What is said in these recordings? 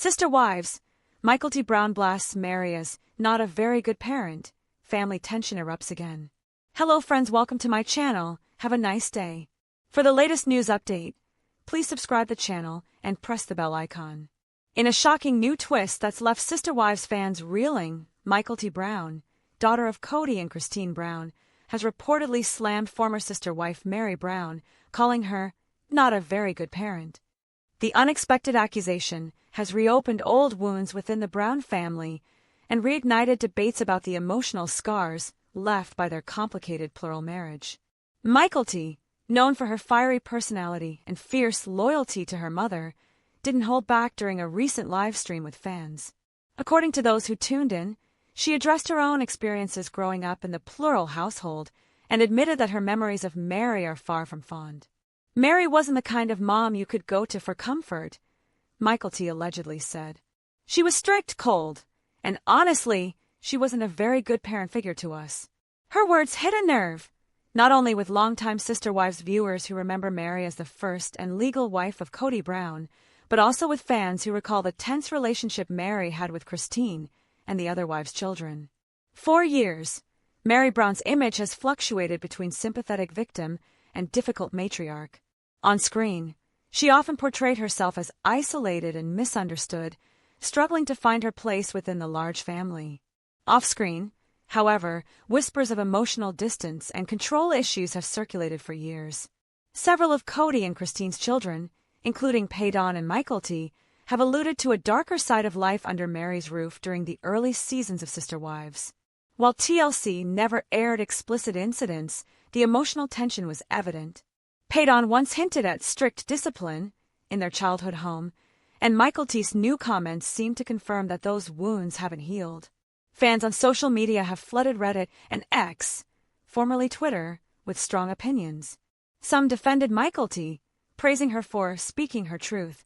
Sister wives, Mykelti Brown blasts Meri as not a very good parent. Family tension erupts again. Hello friends, welcome to my channel. Have a nice day. For the latest news update, please subscribe the channel and press the bell icon. In a shocking new twist that's left Sister Wives fans reeling, Mykelti Brown, daughter of Kody and Christine Brown, has reportedly slammed former sister wife Meri Brown, calling her not a very good parent. The unexpected accusation has reopened old wounds within the Brown family and reignited debates about the emotional scars left by their complicated plural marriage. Mykelti, known for her fiery personality and fierce loyalty to her mother, didn't hold back during a recent live stream with fans. According to those who tuned in, she addressed her own experiences growing up in the plural household and admitted that her memories of Meri are far from fond. Meri wasn't the kind of mom you could go to for comfort, Mykelti allegedly said. She was strict, cold, and honestly, she wasn't a very good parent figure to us. Her words hit a nerve, not only with longtime Sister Wives viewers who remember Meri as the first and legal wife of Kody Brown, but also with fans who recall the tense relationship Meri had with Christine and the other wives' children. For years, Meri Brown's image has fluctuated between sympathetic victim and difficult matriarch. On screen, she often portrayed herself as isolated and misunderstood, struggling to find her place within the large family. Off-screen, however, whispers of emotional distance and control issues have circulated for years. Several of Kody and Christine's children, including David and Mykelti, have alluded to a darker side of life under Meri's roof during the early seasons of Sister Wives. While TLC never aired explicit incidents, the emotional tension was evident. David once hinted at strict discipline in their childhood home, and Mykelti's new comments seem to confirm that those wounds haven't healed. Fans on social media have flooded Reddit and X, formerly Twitter, with strong opinions. Some defended Mykelti, praising her for speaking her truth,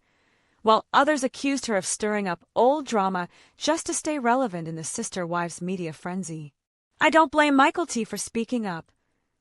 while others accused her of stirring up old drama just to stay relevant in the Sister Wives media frenzy. "I don't blame Mykelti for speaking up,"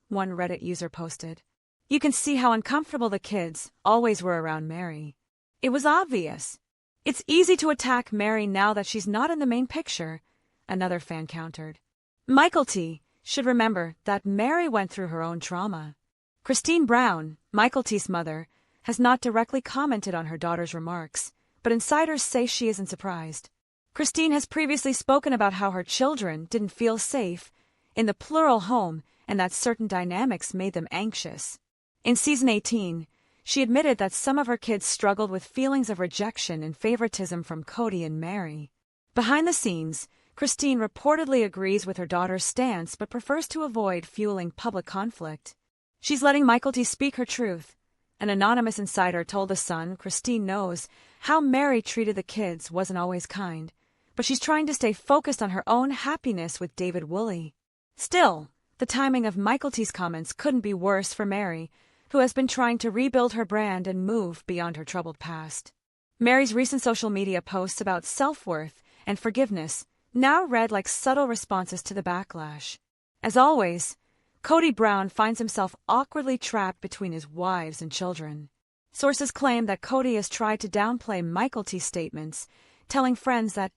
one Reddit user posted. "You can see how uncomfortable the kids always were around Meri. It was obvious. It's easy to attack Meri now that she's not in the main picture," another fan countered. Mykelti should remember that Meri went through her own trauma. Christine Brown, Mykelti's mother, has not directly commented on her daughter's remarks, but insiders say she isn't surprised. Christine has previously spoken about how her children didn't feel safe in the plural home and that certain dynamics made them anxious. In season 18, she admitted that some of her kids struggled with feelings of rejection and favoritism from Kody and Meri. Behind the scenes, Christine reportedly agrees with her daughter's stance but prefers to avoid fueling public conflict. She's letting Mykelti speak her truth. An anonymous insider told The Sun Christine knows how Meri treated the kids wasn't always kind, but she's trying to stay focused on her own happiness with David Woolley. Still, the timing of Mykelti's comments couldn't be worse for Meri, who has been trying to rebuild her brand and move beyond her troubled past. Meri's recent social media posts about self-worth and forgiveness now read like subtle responses to the backlash. As always, Kody Brown finds himself awkwardly trapped between his wives and children. Sources claim that Kody has tried to downplay Mykelti's statements, telling friends that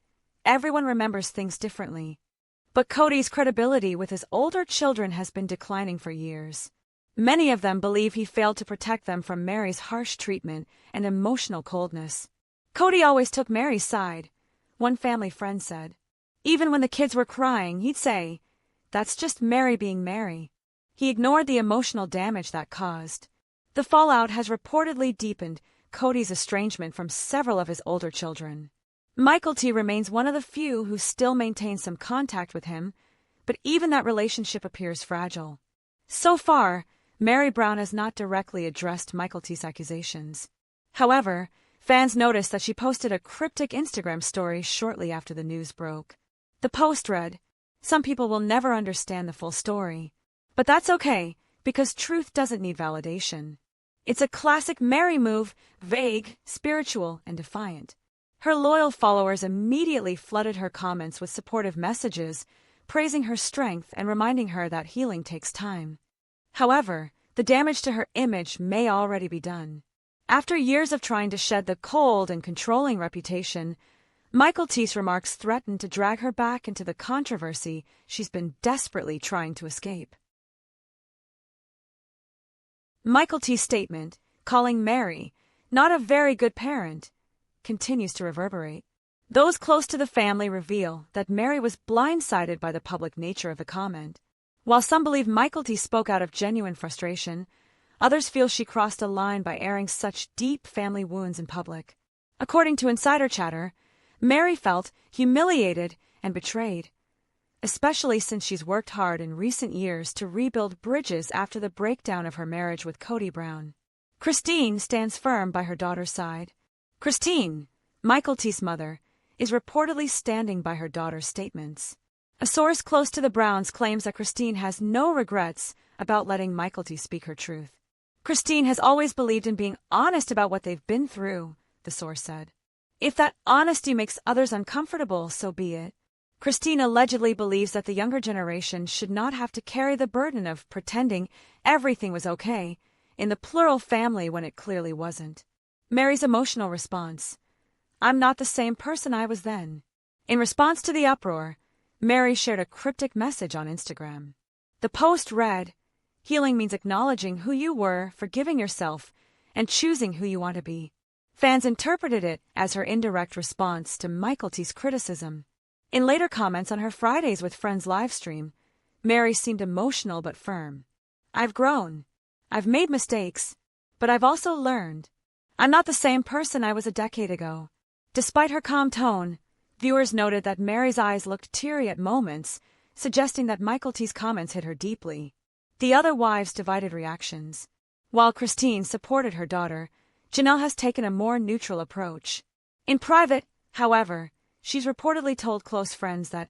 everyone remembers things differently. But Kody's credibility with his older children has been declining for years. Many of them believe he failed to protect them from Meri's harsh treatment and emotional coldness. Kody always took Meri's side, one family friend said. Even when the kids were crying, he'd say, "That's just Meri being Meri." He ignored the emotional damage that caused. The fallout has reportedly deepened Kody's estrangement from several of his older children. Mykelti remains one of the few who still maintain some contact with him, but even that relationship appears fragile. So far, Meri Brown has not directly addressed Mykelti's accusations. However, fans noticed that she posted a cryptic Instagram story shortly after the news broke. The post read, "Some people will never understand the full story. But that's okay, because truth doesn't need validation." It's a classic Meri move, vague, spiritual, and defiant. Her loyal followers immediately flooded her comments with supportive messages, praising her strength and reminding her that healing takes time. However, the damage to her image may already be done. After years of trying to shed the cold and controlling reputation, Mykelti's remarks threatened to drag her back into the controversy she's been desperately trying to escape. Mykelti's statement, calling Meri not a very good parent, continues to reverberate. Those close to the family reveal that Meri was blindsided by the public nature of the comment. While some believe Mykelti spoke out of genuine frustration, others feel she crossed a line by airing such deep family wounds in public. According to insider chatter, Meri felt humiliated and betrayed, especially since she's worked hard in recent years to rebuild bridges after the breakdown of her marriage with Kody Brown. Christine stands firm by her daughter's side. Christine, Mykelti's mother, is reportedly standing by her daughter's statements. A source close to the Browns claims that Christine has no regrets about letting Mykelti speak her truth. Christine has always believed in being honest about what they've been through, the source said. If that honesty makes others uncomfortable, so be it. Christine allegedly believes that the younger generation should not have to carry the burden of pretending everything was okay in the plural family when it clearly wasn't. Meri's emotional response: "I'm not the same person I was then." In response to the uproar, Meri shared a cryptic message on Instagram. The post read, "Healing means acknowledging who you were, forgiving yourself, and choosing who you want to be." Fans interpreted it as her indirect response to Mykelti's criticism. In later comments on her Fridays with Friends livestream, Meri seemed emotional but firm. "I've grown. I've made mistakes, but I've also learned. I'm not the same person I was a decade ago." Despite her calm tone, viewers noted that Meri's eyes looked teary at moments, suggesting that Mykelti's comments hit her deeply. The other wives divided reactions. While Christine supported her daughter, Janelle has taken a more neutral approach. In private, however, she's reportedly told close friends that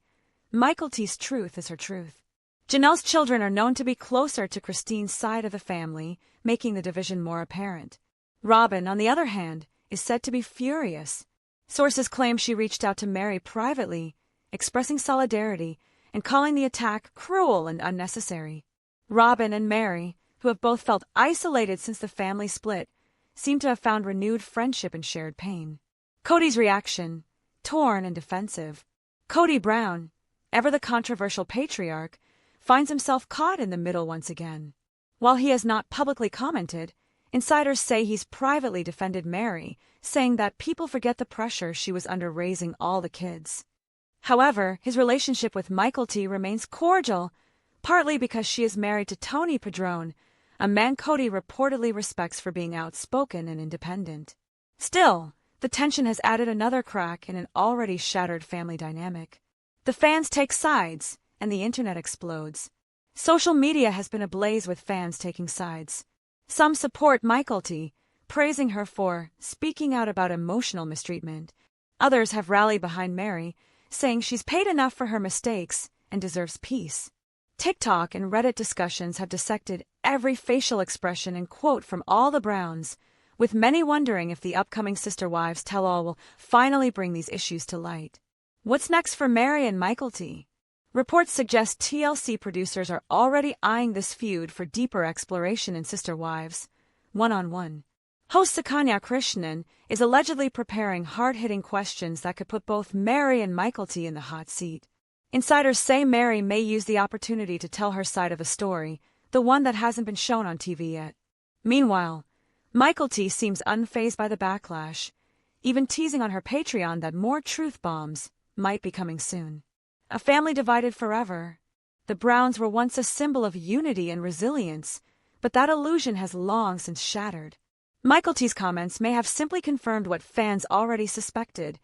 Mykelti's truth is her truth. Janelle's children are known to be closer to Christine's side of the family, making the division more apparent. Robyn, on the other hand, is said to be furious. Sources claim she reached out to Meri privately, expressing solidarity and calling the attack cruel and unnecessary. Robyn and Meri, who have both felt isolated since the family split, seem to have found renewed friendship and shared pain. Kody's reaction, torn and defensive. Kody Brown, ever the controversial patriarch, finds himself caught in the middle once again. While he has not publicly commented, insiders say he's privately defended Meri, saying that people forget the pressure she was under raising all the kids. However, his relationship with Mykelti remains cordial, partly because she is married to Tony Padron, a man Kody reportedly respects for being outspoken and independent. Still, the tension has added another crack in an already shattered family dynamic. The fans take sides, and the internet explodes. Social media has been ablaze with fans taking sides. Some support Mykelti, praising her for speaking out about emotional mistreatment. Others have rallied behind Meri, saying she's paid enough for her mistakes and deserves peace. TikTok and Reddit discussions have dissected every facial expression and quote from all the Browns, with many wondering if the upcoming Sister Wives tell-all will finally bring these issues to light. What's next for Meri and Mykelti? Reports suggest TLC producers are already eyeing this feud for deeper exploration in Sister Wives, one-on-one. Host Sukanya Krishnan is allegedly preparing hard-hitting questions that could put both Meri and Mykelti in the hot seat. Insiders say Meri may use the opportunity to tell her side of a story, the one that hasn't been shown on TV yet. Meanwhile, Mykelti seems unfazed by the backlash, even teasing on her Patreon that more truth bombs might be coming soon. A family divided forever. The Browns were once a symbol of unity and resilience, but that illusion has long since shattered. Mykelti's comments may have simply confirmed what fans already suspected,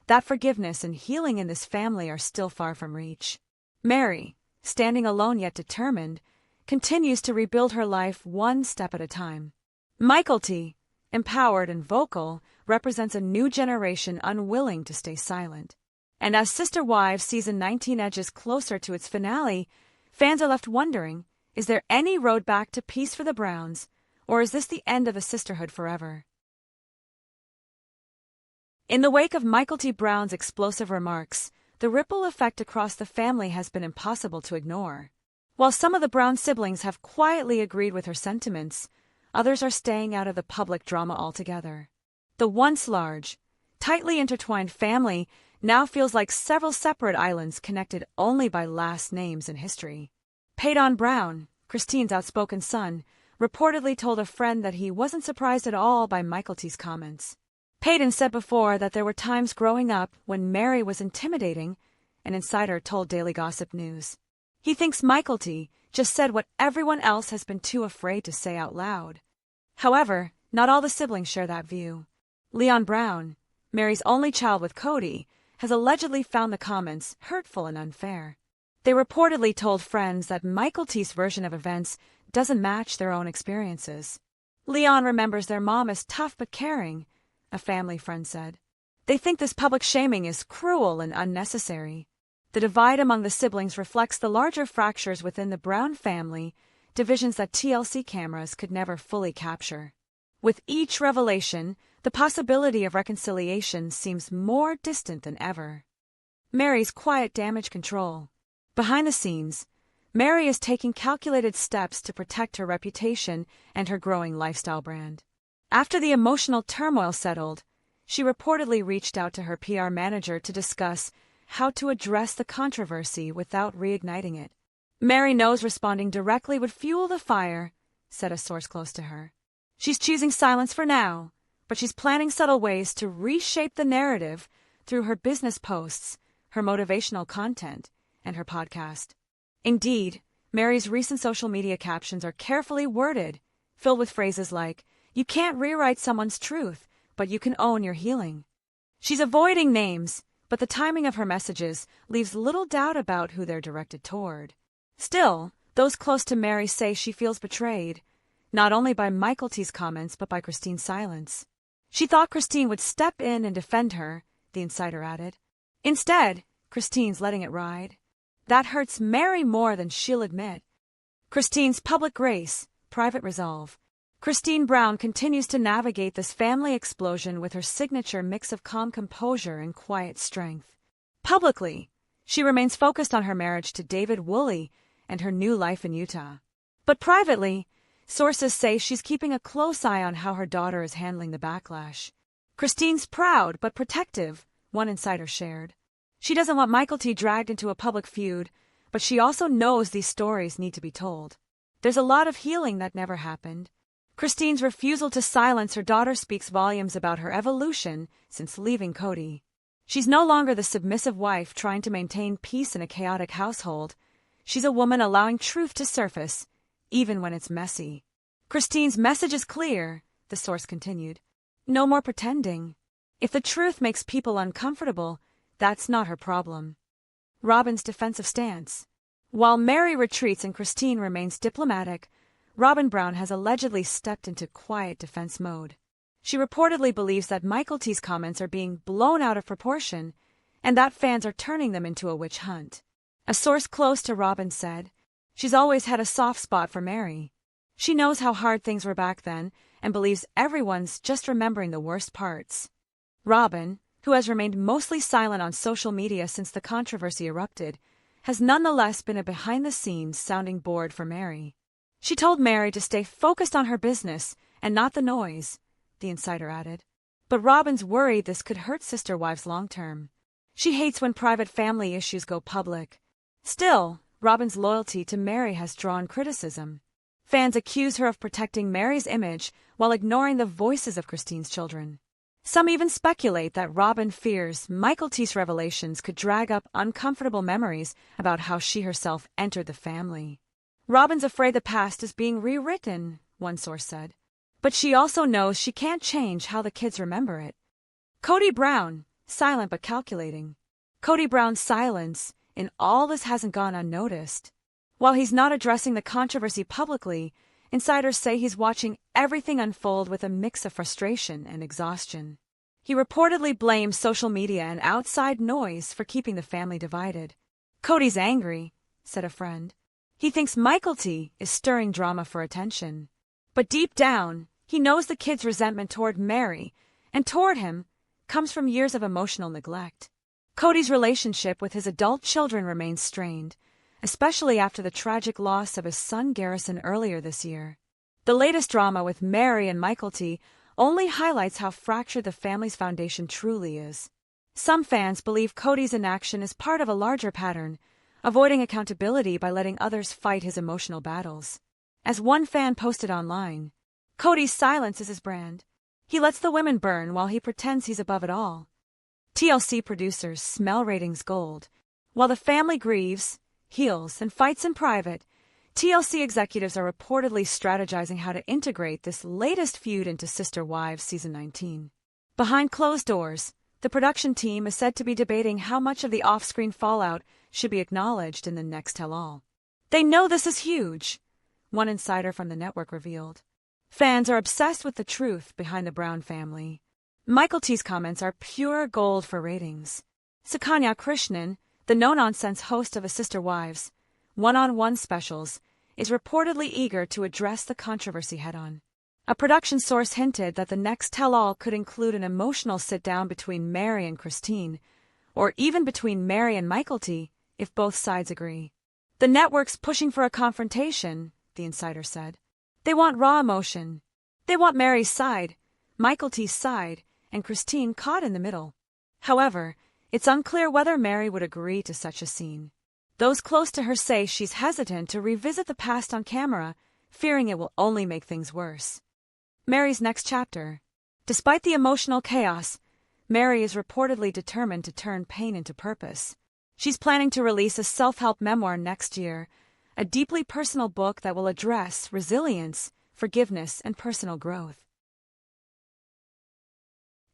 that forgiveness and healing in this family are still far from reach. Meri, standing alone yet determined, continues to rebuild her life one step at a time. Mykelti, empowered and vocal, represents a new generation unwilling to stay silent. And as Sister Wives Season 19 edges closer to its finale, fans are left wondering, is there any road back to peace for the Browns, or is this the end of the sisterhood forever? In the wake of Mykelti Brown's explosive remarks, the ripple effect across the family has been impossible to ignore. While some of the Brown siblings have quietly agreed with her sentiments, others are staying out of the public drama altogether. The once large, tightly intertwined family now feels like several separate islands connected only by last names and history. Kody Brown, Christine's outspoken son, reportedly told a friend that he wasn't surprised at all by Mykelti's comments. Kody said before that there were times growing up when Meri was intimidating, an insider told Daily Gossip News. He thinks Mykelti just said what everyone else has been too afraid to say out loud. However, not all the siblings share that view. Leon Brown, Meri's only child with Kody, has allegedly found the comments hurtful and unfair. They reportedly told friends that Mykelti's version of events doesn't match their own experiences. Leon remembers their mom as tough but caring, a family friend said. They think this public shaming is cruel and unnecessary. The divide among the siblings reflects the larger fractures within the Brown family, divisions that TLC cameras could never fully capture. With each revelation, the possibility of reconciliation seems more distant than ever. Meri's quiet damage control. Behind the scenes, Meri is taking calculated steps to protect her reputation and her growing lifestyle brand. After the emotional turmoil settled, she reportedly reached out to her PR manager to discuss how to address the controversy without reigniting it. Meri knows responding directly would fuel the fire, said a source close to her. She's choosing silence for now, but she's planning subtle ways to reshape the narrative through her business posts, her motivational content, and her podcast. Indeed, Meri's recent social media captions are carefully worded, filled with phrases like, "You can't rewrite someone's truth, but you can own your healing." She's avoiding names, but the timing of her messages leaves little doubt about who they're directed toward. Still, those close to Meri say she feels betrayed, not only by Mykelti's comments but by Christine's silence. She thought Christine would step in and defend her, the insider added. Instead, Christine's letting it ride. That hurts Meri more than she'll admit. Christine's public grace, private resolve. Kody Brown continues to navigate this family explosion with her signature mix of calm composure and quiet strength. Publicly, she remains focused on her marriage to David Woolley and her new life in Utah. But privately, sources say she's keeping a close eye on how her daughter is handling the backlash. Christine's proud but protective, one insider shared. She doesn't want Mykelti dragged into a public feud, but she also knows these stories need to be told. There's a lot of healing that never happened. Christine's refusal to silence her daughter speaks volumes about her evolution since leaving Kody. She's no longer the submissive wife trying to maintain peace in a chaotic household. She's a woman allowing truth to surface, even when it's messy. Christine's message is clear, the source continued. No more pretending. If the truth makes people uncomfortable, that's not her problem. Robyn's defensive stance. While Meri retreats and Christine remains diplomatic, Kody Brown has allegedly stepped into quiet defense mode. She reportedly believes that Mykelti's comments are being blown out of proportion and that fans are turning them into a witch hunt. A source close to Robyn said, "She's always had a soft spot for Meri. She knows how hard things were back then and believes everyone's just remembering the worst parts." Robyn, who has remained mostly silent on social media since the controversy erupted, has nonetheless been a behind-the-scenes sounding board for Meri. She told Meri to stay focused on her business and not the noise, the insider added. But Robyn's worried this could hurt sister wives long-term. She hates when private family issues go public. Still, Robyn's loyalty to Meri has drawn criticism. Fans accuse her of protecting Meri's image while ignoring the voices of Christine's children. Some even speculate that Robyn fears Mykelti's revelations could drag up uncomfortable memories about how she herself entered the family. Robyn's afraid the past is being rewritten, one source said. But she also knows she can't change how the kids remember it. Kody Brown, silent but calculating. Kody Brown's silence in all this hasn't gone unnoticed. While he's not addressing the controversy publicly, insiders say he's watching everything unfold with a mix of frustration and exhaustion. He reportedly blames social media and outside noise for keeping the family divided. Kody's angry, said a friend. He thinks Mykelti is stirring drama for attention. But deep down, he knows the kid's resentment toward Meri, and toward him, comes from years of emotional neglect. Kody's relationship with his adult children remains strained, especially after the tragic loss of his son Garrison earlier this year. The latest drama with Meri and Mykelti only highlights how fractured the family's foundation truly is. Some fans believe Kody's inaction is part of a larger pattern, avoiding accountability by letting others fight his emotional battles. As one fan posted online, Kody's silence is his brand. He lets the women burn while he pretends he's above it all. TLC producers smell ratings gold. While the family grieves, heals, and fights in private, TLC executives are reportedly strategizing how to integrate this latest feud into Sister Wives Season 19. Behind closed doors, the production team is said to be debating how much of the off-screen fallout should be acknowledged in the next tell-all. They know this is huge, one insider from the network revealed. Fans are obsessed with the truth behind the Brown family. Mykelti's comments are pure gold for ratings. Sukanya Krishnan, the no-nonsense host of A Sister Wives one-on-one specials, is reportedly eager to address the controversy head-on. A production source hinted that the next tell-all could include an emotional sit-down between Meri and Christine, or even between Meri and Mykelti, if both sides agree. The network's pushing for a confrontation, the insider said. They want raw emotion. They want Meri's side, Mykelti's side, and Christine caught in the middle. However, it's unclear whether Meri would agree to such a scene. Those close to her say she's hesitant to revisit the past on camera, fearing it will only make things worse. Meri's next chapter. Despite the emotional chaos, Meri is reportedly determined to turn pain into purpose. She's planning to release a self-help memoir next year, a deeply personal book that will address resilience, forgiveness, and personal growth.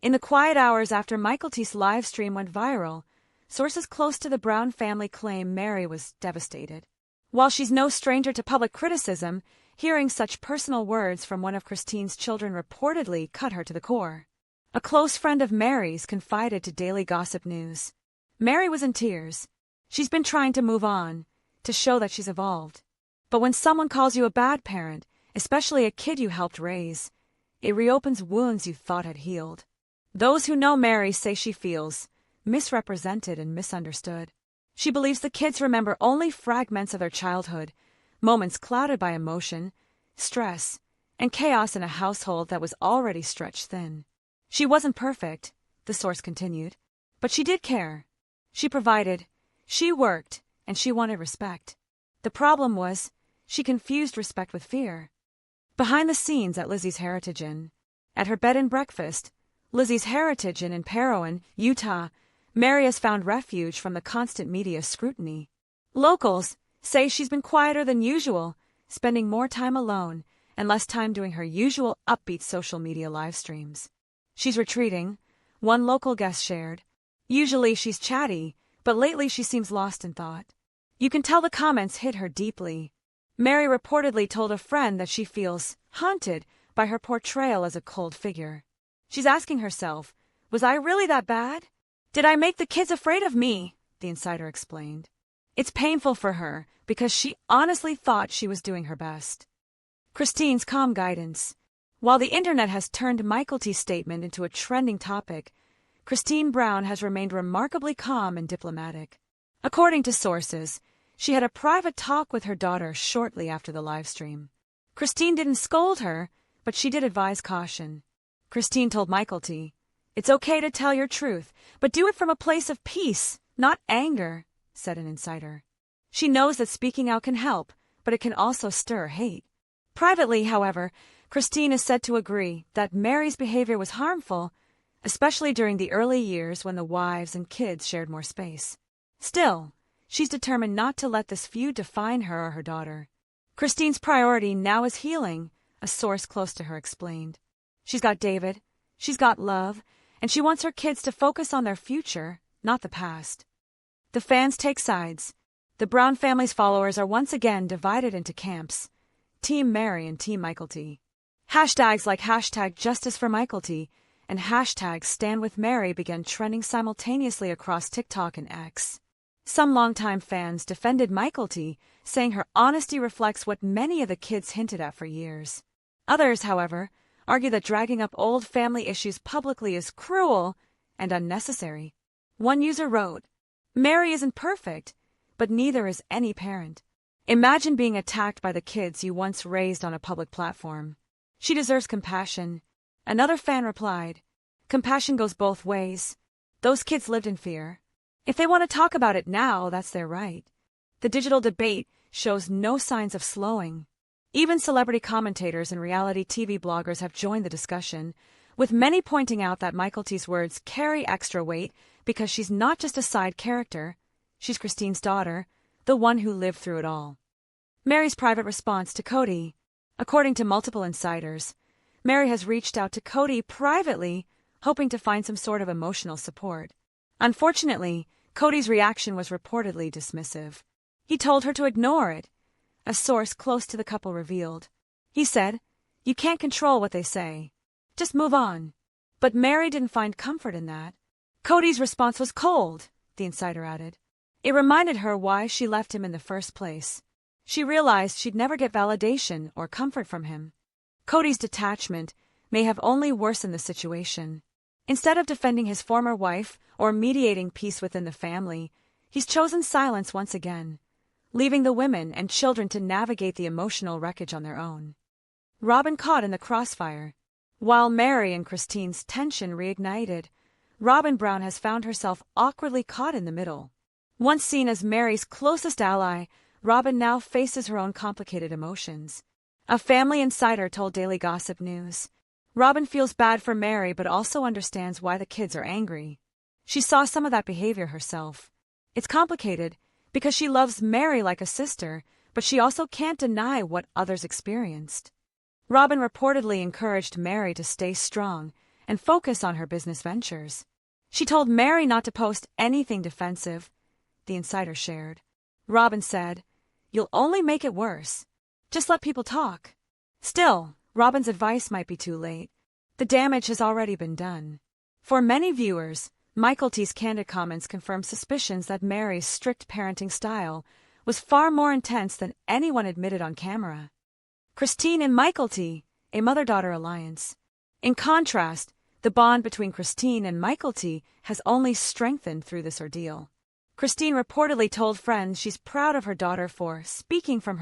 In the quiet hours after Mykelti's live stream went viral, sources close to the Brown family claim Meri was devastated. While she's no stranger to public criticism, hearing such personal words from one of Christine's children reportedly cut her to the core. A close friend of Meri's confided to Daily Gossip News. Meri was in tears. She's been trying to move on, to show that she's evolved. But when someone calls you a bad parent, especially a kid you helped raise, it reopens wounds you thought had healed. Those who know Meri say she feels misrepresented and misunderstood. She believes the kids remember only fragments of their childhood, moments clouded by emotion, stress, and chaos in a household that was already stretched thin. She wasn't perfect, the source continued, but she did care. She provided, she worked, and she wanted respect. The problem was, she confused respect with fear. Behind the scenes at Lizzie's Heritage Inn, at her bed and breakfast, Lizzie's Heritage Inn in Parowan, Utah, Meri has found refuge from the constant media scrutiny. Locals say she's been quieter than usual, spending more time alone and less time doing her usual upbeat social media live streams. She's retreating, one local guest shared. Usually she's chatty, but lately she seems lost in thought. You can tell the comments hit her deeply. Meri reportedly told a friend that she feels haunted by her portrayal as a cold figure. She's asking herself, was I really that bad? Did I make the kids afraid of me? The insider explained. It's painful for her because she honestly thought she was doing her best. Christine's calm guidance. While the internet has turned Mykelti's statement into a trending topic, Kody Brown has remained remarkably calm and diplomatic. According to sources, she had a private talk with her daughter shortly after the livestream. Kody didn't scold her, but she did advise caution. Kody told Mykelti, "It's okay to tell your truth, but do it from a place of peace, not anger," said an insider. She knows that speaking out can help, but it can also stir hate. Privately, however, Kody is said to agree that Meri's behavior was harmful, especially during the early years when the wives and kids shared more space. Still, she's determined not to let this feud define her or her daughter. Kody's priority now is healing, a source close to her explained. She's got David, she's got love, and she wants her kids to focus on their future, not the past. The fans take sides. The Brown family's followers are once again divided into camps, Team Meri and Team Mykelti. Hashtags like hashtag Justice for Mykelti and hashtag Stand With Meri began trending simultaneously across TikTok and X. Some longtime fans defended Mykelti, saying her honesty reflects what many of the kids hinted at for years. Others, however, argue that dragging up old family issues publicly is cruel and unnecessary. One user wrote, "Meri isn't perfect, but neither is any parent. Imagine being attacked by the kids you once raised on a public platform. She deserves compassion. Another fan replied, compassion goes both ways. Those kids lived in fear. If they want to talk about it now, that's their right. The digital debate shows no signs of slowing. Even celebrity commentators and reality TV bloggers have joined the discussion, with many pointing out that Mykelti's words carry extra weight because she's not just a side character, she's Christine's daughter, the one who lived through it all. Meri's private response to Kody. According to multiple insiders, Meri has reached out to Kody privately, hoping to find some sort of emotional support. Unfortunately, Kody's reaction was reportedly dismissive. He told her to ignore it, a source close to the couple revealed. He said, "You can't control what they say. Just move on." But Meri didn't find comfort in that. Kody's response was cold, the insider added. It reminded her why she left him in the first place. She realized she'd never get validation or comfort from him. Kody's detachment may have only worsened the situation. Instead of defending his former wife or mediating peace within the family, he's chosen silence once again, leaving the women and children to navigate the emotional wreckage on their own. Robyn caught in the crossfire. While Meri and Christine's tension reignited, Kody Brown has found herself awkwardly caught in the middle. Once seen as Meri's closest ally, Robyn now faces her own complicated emotions. A family insider told Daily Gossip News, Robyn feels bad for Meri but also understands why the kids are angry. She saw some of that behavior herself. It's complicated because she loves Meri like a sister, but she also can't deny what others experienced. Robyn reportedly encouraged Meri to stay strong and focus on her business ventures. She told Meri not to post anything defensive, the insider shared. Robyn said, "You'll only make it worse. Just let people talk." Still, Robyn's advice might be too late. The damage has already been done. For many viewers, Mykelti's candid comments confirm suspicions that Meri's strict parenting style was far more intense than anyone admitted on camera. Christine and Mykelti, a mother-daughter alliance. In contrast, the bond between Christine and Mykelti has only strengthened through this ordeal. Christine reportedly told friends she's proud of her daughter for speaking from her